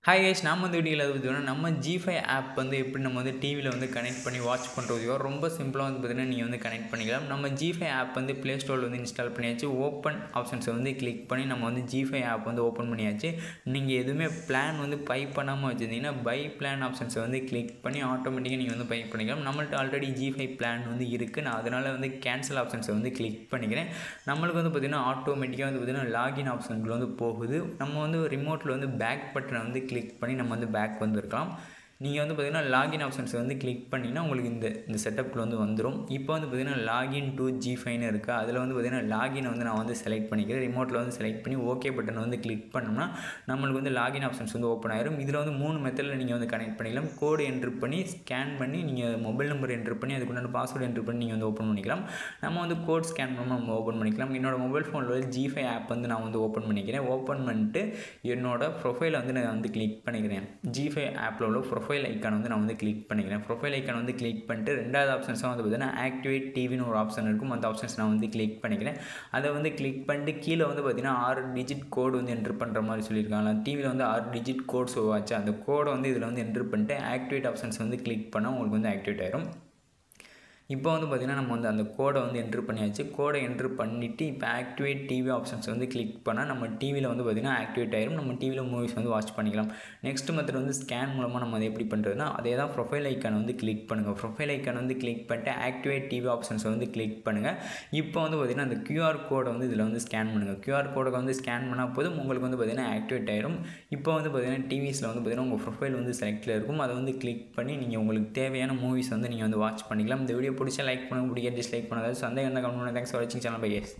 Hi guys, நாம் வந்து வீடியோவில் பார்த்தீங்கன்னா நம்ம ஜி5 ஆப் வந்து எப்படி நம்ம வந்து டிவியில் வந்து கனெக்ட் பண்ணி வாட்ச் பண்ணுறதையோ ரொம்ப சிம்பிளாக வந்து பார்த்தீங்கன்னா நீங்கள் வந்து கனெக்ட் பண்ணிக்கலாம். நம்ம ஜி5 ஆப் வந்து ப்ளே ஸ்டோரில் வந்து இன்ஸ்டால் பண்ணியாச்சு. ஓப்பன் ஆப்ஷன்ஸை வந்து கிளிக் பண்ணி நம்ம வந்து ஜி5 ஆப் வந்து ஓப்பன் பண்ணியாச்சு. நீங்கள் எதுவுமே பிளான் வந்து பை பண்ணாமல் வச்சுருந்தீங்கன்னா பை பிளான் ஆப்ஷன்ஸை வந்து கிளிக் பண்ணி ஆட்டோமேட்டிக்காக நீங்கள் வந்து பை பண்ணிக்கலாம். நம்மள்ட்ட ஆல்ரெடி ஜி5 பிளான் வந்து இருக்குது. நான் அதனால் வந்து கேன்சல் ஆப்ஷன்ஸை வந்து கிளிக் பண்ணிக்கிறேன். நம்மளுக்கு வந்து பார்த்திங்கன்னா ஆட்டோமேட்டிக்காக வந்து பார்த்திங்கன்னா லாகின் ஆப்ஷனுக்குள்ள வந்து போகுது. நம்ம வந்து ரிமோட்டில் வந்து பேக் பட்டனை வந்து கிளிக் பண்ணி நம்ம வந்து பேக் வந்துருக்கலாம். நீங்கள் வந்து பார்த்திங்கன்னா லாகின் ஆப்ஷன்ஸை வந்து கிளிக் பண்ணிங்கன்னா உங்களுக்கு இந்த செட்டப்பில் வந்து வந்துடும். இப்போ வந்து பார்த்திங்கன்னா லாகின் டு ஜி5ன்னு இருக்குது. அதில் வந்து பார்த்திங்கன்னா லாகினை வந்து நான் வந்து செலக்ட் பண்ணிக்கிறேன். ரிமோட்டில் வந்து செலக்ட் பண்ணி ஓகே பட்டன் வந்து கிளிக் பண்ணோம்னா நம்மளுக்கு வந்து லாகின் ஆப்ஷன்ஸ் வந்து ஓப்பன் ஆயிரும். இதில் வந்து 3 மெத்தடில் நீங்கள் வந்து கனெக்ட் பண்ணிக்கலாம். கோடு என்ட்ரு பண்ணி ஸ்கேன் பண்ணி நீங்கள் மொபைல் நம்பர் என்ட்ரு பண்ணி அதுக்குண்டான பாஸ்வேர்டு என்ட்ரு பண்ணி நீங்கள் வந்து ஓப்பன் பண்ணிக்கலாம். நம்ம வந்து கோட் ஸ்கேன் பண்ணி நம்ம ஓப்பன் பண்ணிக்கலாம். என்னோடய மொபைல் ஃபோனில் வந்து ஜி5 ஆப் வந்து நான் வந்து ஓப்பன் பண்ணிக்கிறேன். ஓப்பன் பண்ணிட்டு என்னோடய ப்ரொஃபைலை வந்து நான் வந்து கிளிக் பண்ணிக்கிறேன். ஜி5 ஆப்பில் உள்ள ப்ரொஃபைல் ஐக்கான் வந்து நான் வந்து கிளிக் பண்ணிக்கிறேன். ப்ரொஃபைல் ஐக்கான் வந்து கிளிக் பண்ணிட்டு ரெண்டாவது ஆப்ஷன்ஸாக வந்து பார்த்தீங்கன்னா ஆக்டிவேட் டிவின்னு ஒரு ஆப்ஷன் இருக்கும். அந்த ஆப்ஷன்ஸ் நான் வந்து கிளிக் பண்ணிக்கிறேன். அதை வந்து கிளிக் பண்ணிட்டு கீழே வந்து பார்த்தீங்கன்னா 6 டிஜிட் கோடு வந்து என்ட்ரு பண்ணுற மாதிரி சொல்லியிருக்காங்க. டிவியில் வந்து 6 டிஜிட் கோட் ஷோ ஆச்சு. அந்த கோடை வந்து இதில் வந்து என்ட்ரு பண்ணிட்டு ஆக்டிவேட் ஆப்ஷன்ஸ் வந்து கிளிக் பண்ணால் உங்களுக்கு வந்து ஆக்டிவேட் ஆயிரும். இப்போ வந்து பார்த்திங்கன்னா நம்ம வந்து அந்த கோடை வந்து என்ட்ரு பண்ணியாச்சு. கோடை என்ட்ரு பண்ணிவிட்டு இப்போ ஆக்டிவேட் டிவி ஆப்ஷன்ஸ் வந்து கிளிக் பண்ணால் நம்ம டிவியில் வந்து பார்த்திங்கன்னா ஆக்டிவேட் ஆயிரும். நம்ம டிவியில் மூவிஸ் வந்து வாட்ச் பண்ணிக்கலாம். நெக்ஸ்ட் மெத்தட் வந்து ஸ்கேன் மூலமாக நம்ம அதை எப்படி பண்ணுறதுனா அதே தான் ப்ரொஃபைல் ஐக்கான் வந்து கிளிக் பண்ணுங்கள். ப்ரொஃபைல் ஐக்கான் வந்து கிளிக் பண்ணிட்டு ஆக்டிவேட் டிவி ஆப்ஷன்ஸை வந்து கிளிக் பண்ணுங்கள். இப்போ வந்து பார்த்திங்கன்னா அந்த QR கோடை வந்து இதில் வந்து ஸ்கேன் பண்ணுங்கள். QR கோடை வந்து ஸ்கேன் பண்ணால் போதும் உங்களுக்கு வந்து பார்த்திங்கன்னா ஆக்டிவேட் ஆயிரும். இப்போ வந்து பார்த்திங்கன்னா டிவிஸில் வந்து பார்த்திங்கன்னா உங்கள் ப்ரொஃபைல் வந்து செலக்டில் இருக்கும். அதை வந்து கிளிக் பண்ணி நீங்கள் உங்களுக்கு தேவையான மூவிஸ் வந்து நீங்கள் வந்து வாட்ச் பண்ணிக்கலாம். இந்த வீடியோ பிடிச்சா லைக் பண்ணுங்கள், பிடிக்க டிஸ்லைக் பண்ணாத சந்தேகம் இருந்தால் கமெண்ட் பண்ணுங்கள். தேங்க்ஸ் ஃபார் வாட்சிங் சேனல் பை கைஸ்.